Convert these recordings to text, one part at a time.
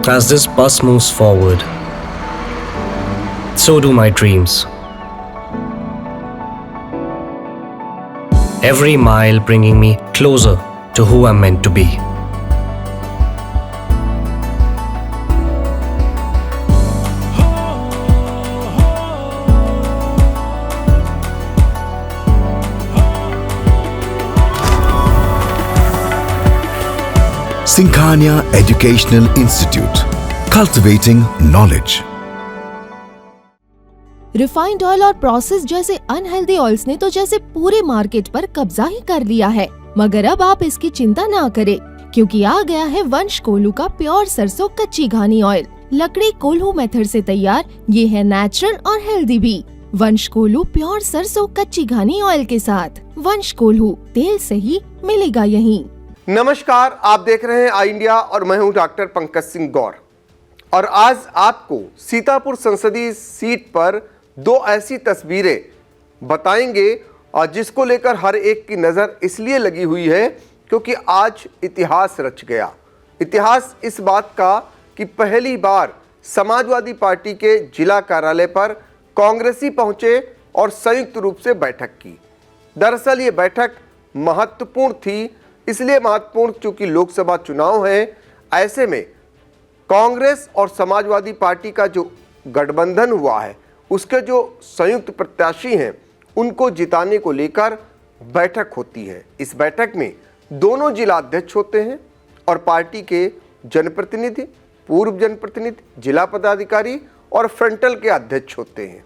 As this bus moves forward, so do my dreams. Every mile bringing me closer to who I'm meant to be. Sinkhania Educational Institute, cultivating knowledge. Refined oil और process जैसे unhealthy oils ने तो जैसे पूरे market पर कब्जा ही कर लिया है, मगर अब आप इसकी चिंता ना करें, क्योंकि आ गया है वंश कोल्हू का प्योर सरसों कच्ची घानी ऑयल। लकड़ी कोल्हू मेथड से तैयार, ये है नेचुरल और हेल्दी भी। वंश कोल्हू प्योर सरसों कच्ची घानी ऑयल के साथ। वंश कोल्हू, तेल सही मिलेगा यहीं। नमस्कार, आप देख रहे हैं आई इंडिया और मैं हूं डॉक्टर पंकज सिंह गौर। और आज आपको सीतापुर संसदीय सीट पर दो ऐसी तस्वीरें बताएंगे और जिसको लेकर हर एक की नज़र इसलिए लगी हुई है क्योंकि आज इतिहास रच गया। इतिहास इस बात का कि पहली बार समाजवादी पार्टी के जिला कार्यालय पर कांग्रेसी पहुंचे और संयुक्त रूप से बैठक की। दरअसल ये बैठक महत्वपूर्ण थी, इसलिए महत्वपूर्ण क्योंकि लोकसभा चुनाव है। ऐसे में कांग्रेस और समाजवादी पार्टी का जो गठबंधन हुआ है उसके जो संयुक्त प्रत्याशी हैं उनको जिताने को लेकर बैठक होती है। इस बैठक में दोनों जिला अध्यक्ष होते हैं और पार्टी के जनप्रतिनिधि, पूर्व जनप्रतिनिधि, जिला पदाधिकारी और फ्रंटल के अध्यक्ष होते हैं।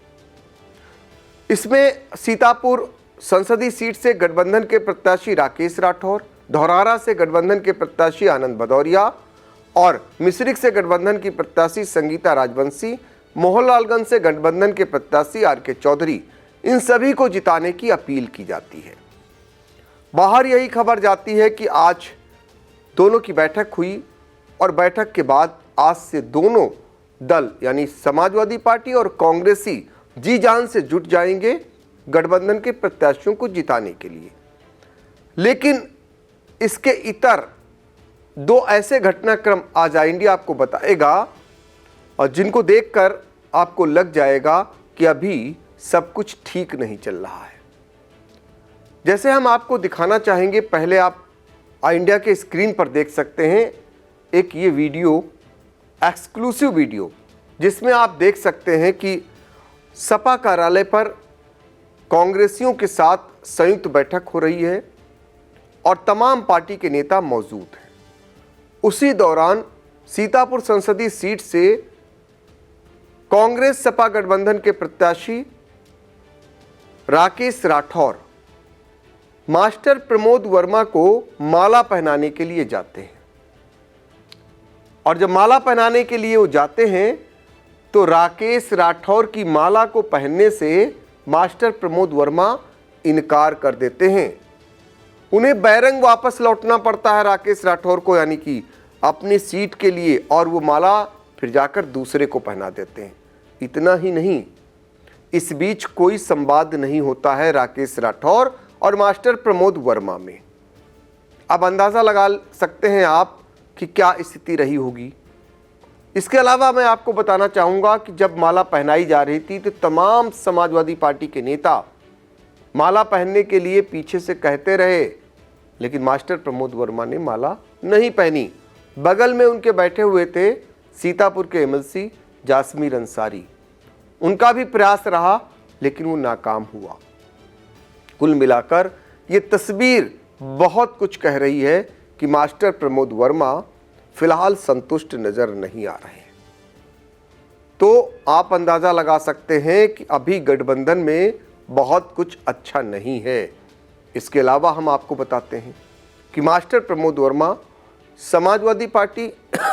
इसमें सीतापुर संसदीय सीट से गठबंधन के प्रत्याशी राकेश राठौर, धौरारा से गठबंधन के प्रत्याशी आनंद भदौरिया और मिश्रिख से गठबंधन की प्रत्याशी संगीता राजवंशी, मोहनलालगंज से गठबंधन के प्रत्याशी आर.के. चौधरी, इन सभी को जिताने की अपील की जाती है। बाहर यही खबर जाती है कि आज दोनों की बैठक हुई और बैठक के बाद आज से दोनों दल यानी समाजवादी पार्टी और कांग्रेसी जी जान से जुट जाएंगे गठबंधन के प्रत्याशियों को जिताने के लिए। लेकिन इसके इतर दो ऐसे घटनाक्रम आज आई इंडिया आपको बताएगा और जिनको देखकर आपको लग जाएगा कि अभी सब कुछ ठीक नहीं चल रहा है। जैसे हम आपको दिखाना चाहेंगे, पहले आप आई इंडिया के स्क्रीन पर देख सकते हैं एक ये वीडियो, एक्सक्लूसिव वीडियो, जिसमें आप देख सकते हैं कि सपा कार्यालय पर कांग्रेसियों के साथ संयुक्त बैठक हो रही है और तमाम पार्टी के नेता मौजूद हैं। उसी दौरान सीतापुर संसदीय सीट से कांग्रेस सपा गठबंधन के प्रत्याशी राकेश राठौर मास्टर प्रमोद वर्मा को माला पहनाने के लिए जाते हैं और जब माला पहनाने के लिए वो जाते हैं तो राकेश राठौर की माला को पहनने से मास्टर प्रमोद वर्मा इनकार कर देते हैं। उन्हें बैरंग वापस लौटना पड़ता है राकेश राठौर को, यानी कि अपनी सीट के लिए, और वो माला फिर जाकर दूसरे को पहना देते हैं। इतना ही नहीं, इस बीच कोई संवाद नहीं होता है राकेश राठौर और मास्टर प्रमोद वर्मा में। अब अंदाज़ा लगा सकते हैं आप कि क्या स्थिति रही होगी। इसके अलावा मैं आपको बताना चाहूँगा कि जब माला पहनाई जा रही थी तो तमाम समाजवादी पार्टी के नेता माला पहनने के लिए पीछे से कहते रहे, लेकिन मास्टर प्रमोद वर्मा ने माला नहीं पहनी। बगल में उनके बैठे हुए थे सीतापुर के एमएलसी जासमीर अंसारी, उनका भी प्रयास रहा लेकिन वो नाकाम हुआ। कुल मिलाकर ये तस्वीर बहुत कुछ कह रही है कि मास्टर प्रमोद वर्मा फिलहाल संतुष्ट नजर नहीं आ रहे। तो आप अंदाज़ा लगा सकते हैं कि अभी गठबंधन में बहुत कुछ अच्छा नहीं है। इसके अलावा हम आपको बताते हैं कि मास्टर प्रमोद वर्मा समाजवादी पार्टी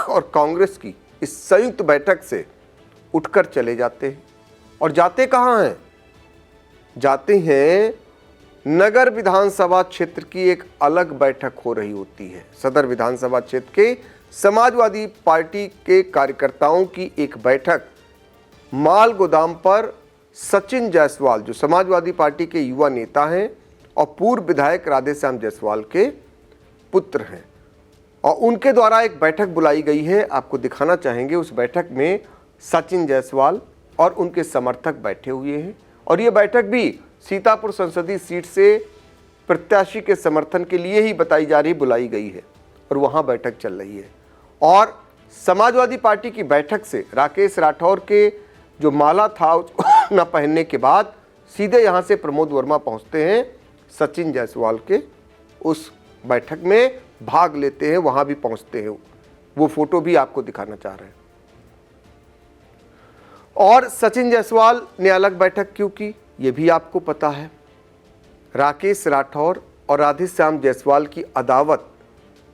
और कांग्रेस की इस संयुक्त बैठक से उठकर चले जाते हैं। और जाते कहाँ हैं? जाते हैं नगर विधानसभा क्षेत्र की एक अलग बैठक हो रही होती है। सदर विधानसभा क्षेत्र के समाजवादी पार्टी के कार्यकर्ताओं की एक बैठक माल गोदाम पर सचिन जायसवाल, जो समाजवादी पार्टी के युवा नेता हैं और पूर्व विधायक राधेश्याम जायसवाल के पुत्र हैं, और उनके द्वारा एक बैठक बुलाई गई है। आपको दिखाना चाहेंगे, उस बैठक में सचिन जायसवाल और उनके समर्थक बैठे हुए हैं और ये बैठक भी सीतापुर संसदीय सीट से प्रत्याशी के समर्थन के लिए ही बताई जा रही, बुलाई गई है और वहाँ बैठक चल रही है। और समाजवादी पार्टी की बैठक से राकेश राठौर के जो माला था उसको न पहनने के बाद सीधे यहाँ से प्रमोद वर्मा पहुँचते हैं सचिन जायसवाल के उस बैठक में भाग लेते हैं, वहाँ भी पहुँचते हैं। वो फोटो भी आपको दिखाना चाह रहे हैं। और सचिन जायसवाल ने अलग बैठक क्यों की, ये भी आपको पता है। राकेश राठौर और राधेश्याम जायसवाल की अदावत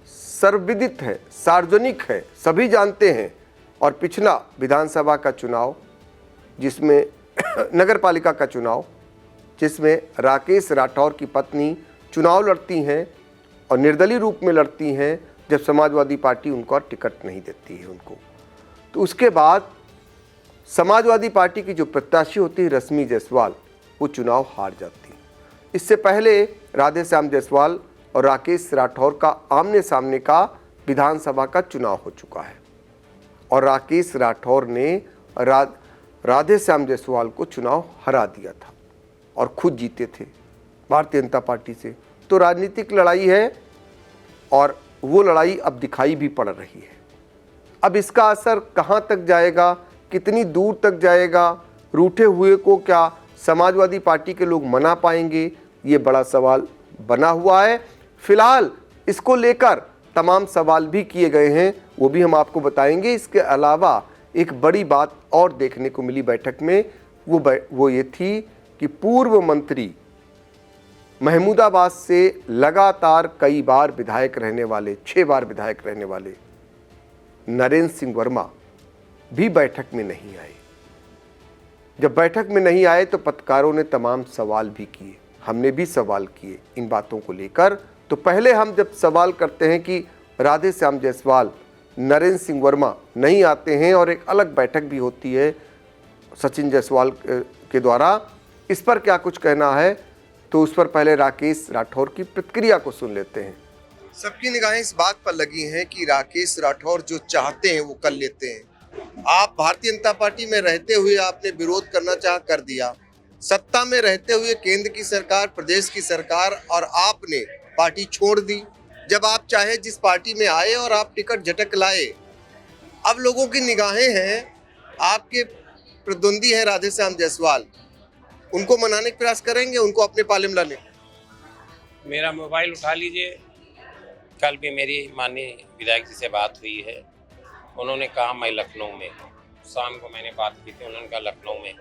सर्वविदित है, सार्वजनिक है, सभी जानते हैं। और पिछला विधानसभा का चुनाव जिसमें नगरपालिका का चुनाव जिसमें राकेश राठौर की पत्नी चुनाव लड़ती हैं और निर्दलीय रूप में लड़ती हैं जब समाजवादी पार्टी उनको टिकट नहीं देती है उनको, तो उसके बाद समाजवादी पार्टी की जो प्रत्याशी होती है रश्मि जायसवाल, वो चुनाव हार जाती है। इससे पहले राधेश्याम जायसवाल और राकेश राठौर का आमने सामने का विधानसभा का चुनाव हो चुका है और राकेश राठौर ने राधेश्याम जायसवाल को चुनाव हरा दिया था और खुद जीते थे भारतीय जनता पार्टी से। तो राजनीतिक लड़ाई है और वो लड़ाई अब दिखाई भी पड़ रही है। अब इसका असर कहाँ तक जाएगा, कितनी दूर तक जाएगा, रूठे हुए को क्या समाजवादी पार्टी के लोग मना पाएंगे, ये बड़ा सवाल बना हुआ है। फिलहाल इसको लेकर तमाम सवाल भी किए गए हैं, वो भी हम आपको बताएंगे। इसके अलावा एक बड़ी बात और देखने को मिली बैठक में, वो ये थी कि पूर्व मंत्री महमूदाबाद से लगातार कई बार विधायक रहने वाले, 6 बार विधायक रहने वाले नरेंद्र सिंह वर्मा भी बैठक में नहीं आए। जब बैठक में नहीं आए तो पत्रकारों ने तमाम सवाल भी किए, हमने भी सवाल किए इन बातों को लेकर। तो पहले हम जब सवाल करते हैं कि राधेश्याम जायसवाल, नरेंद्र सिंह वर्मा नहीं आते हैं और एक अलग बैठक भी होती है सचिन जायसवाल के द्वारा, इस पर क्या कुछ कहना है, तो उस पर पहले राकेश राठौर की प्रतिक्रिया को सुन लेते हैं। सबकी निगाहें इस बात पर लगी हैं कि राकेश राठौर जो चाहते हैं वो कर लेते हैं। आप भारतीय जनता पार्टी में रहते हुए आपने विरोध करना चाह कर दिया, सत्ता में रहते हुए केंद्र की सरकार, प्रदेश की सरकार और आपने पार्टी छोड़ दी। जब आप चाहे जिस पार्टी में आए और आप टिकट झटक लाए। अब लोगों की निगाहें हैं, आपके प्रतिद्वंदी हैं राधेश्याम जायसवाल, उनको मनाने का प्रयास करेंगे, उनको अपने पाले में लाने। मेरा मोबाइल उठा लीजिए, कल भी मेरी माननीय विधायक जी से बात हुई है। उन्होंने कहा मैं लखनऊ में हूँ, शाम को मैंने बात की थी, उन्होंने कहा लखनऊ में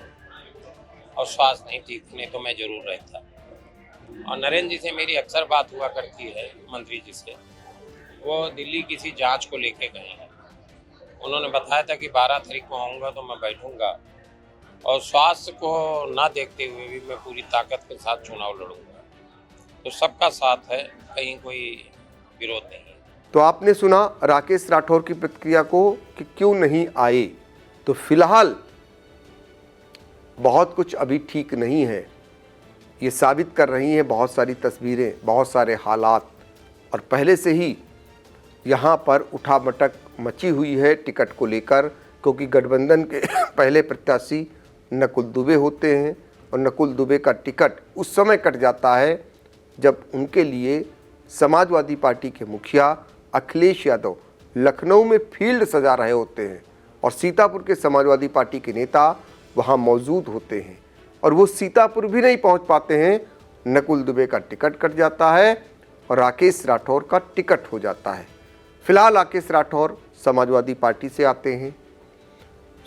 और स्वास्थ्य नहीं ठीक, नहीं तो मैं जरूर रहता। और नरेंद्र जी से मेरी अक्सर बात हुआ करती है, मंत्री जी से। वो दिल्ली किसी जांच को लेके गए हैं। उन्होंने बताया था कि 12 तारीख को आऊँगा तो मैं बैठूँगा और स्वास्थ्य को ना देखते हुए भी मैं पूरी ताकत के साथ चुनाव लड़ूंगा। तो सबका साथ है, कहीं कोई विरोध नहीं है। तो आपने सुना राकेश राठौर की प्रतिक्रिया को कि क्यों नहीं आए। तो फिलहाल बहुत कुछ अभी ठीक नहीं है, ये साबित कर रही हैं बहुत सारी तस्वीरें, बहुत सारे हालात। और पहले से ही यहाँ पर उठामटक मची हुई है टिकट को लेकर, क्योंकि गठबंधन के पहले प्रत्याशी नकुल दुबे होते हैं और नकुल दुबे का टिकट उस समय कट जाता है जब उनके लिए समाजवादी पार्टी के मुखिया अखिलेश यादव लखनऊ में फील्ड सजा रहे होते हैं और सीतापुर के समाजवादी पार्टी के नेता वहां मौजूद होते हैं और वो सीतापुर भी नहीं पहुंच पाते हैं। नकुल दुबे का टिकट कट जाता है और राकेश राठौर का टिकट हो जाता है। फिलहाल राकेश राठौर समाजवादी पार्टी से आते हैं,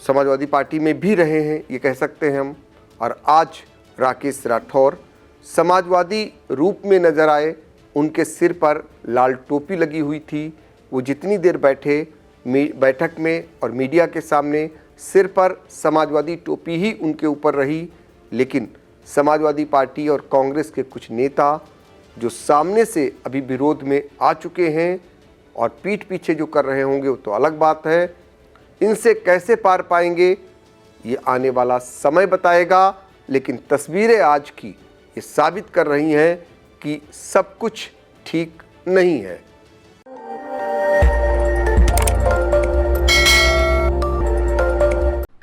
समाजवादी पार्टी में भी रहे हैं ये कह सकते हैं हम। और आज राकेश राठौर समाजवादी रूप में नजर आए, उनके सिर पर लाल टोपी लगी हुई थी। वो जितनी देर बैठे बैठक में और मीडिया के सामने, सिर पर समाजवादी टोपी ही उनके ऊपर रही। लेकिन समाजवादी पार्टी और कांग्रेस के कुछ नेता जो सामने से अभी विरोध में आ चुके हैं और पीठ पीछे जो कर रहे होंगे वो तो अलग बात है। इनसे कैसे पार पाएंगे ये आने वाला समय बताएगा। लेकिन तस्वीरें आज की ये साबित कर रही हैं कि सब कुछ ठीक नहीं है।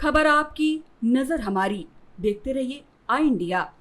खबर आपकी, नजर हमारी। देखते रहिए आई इंडिया।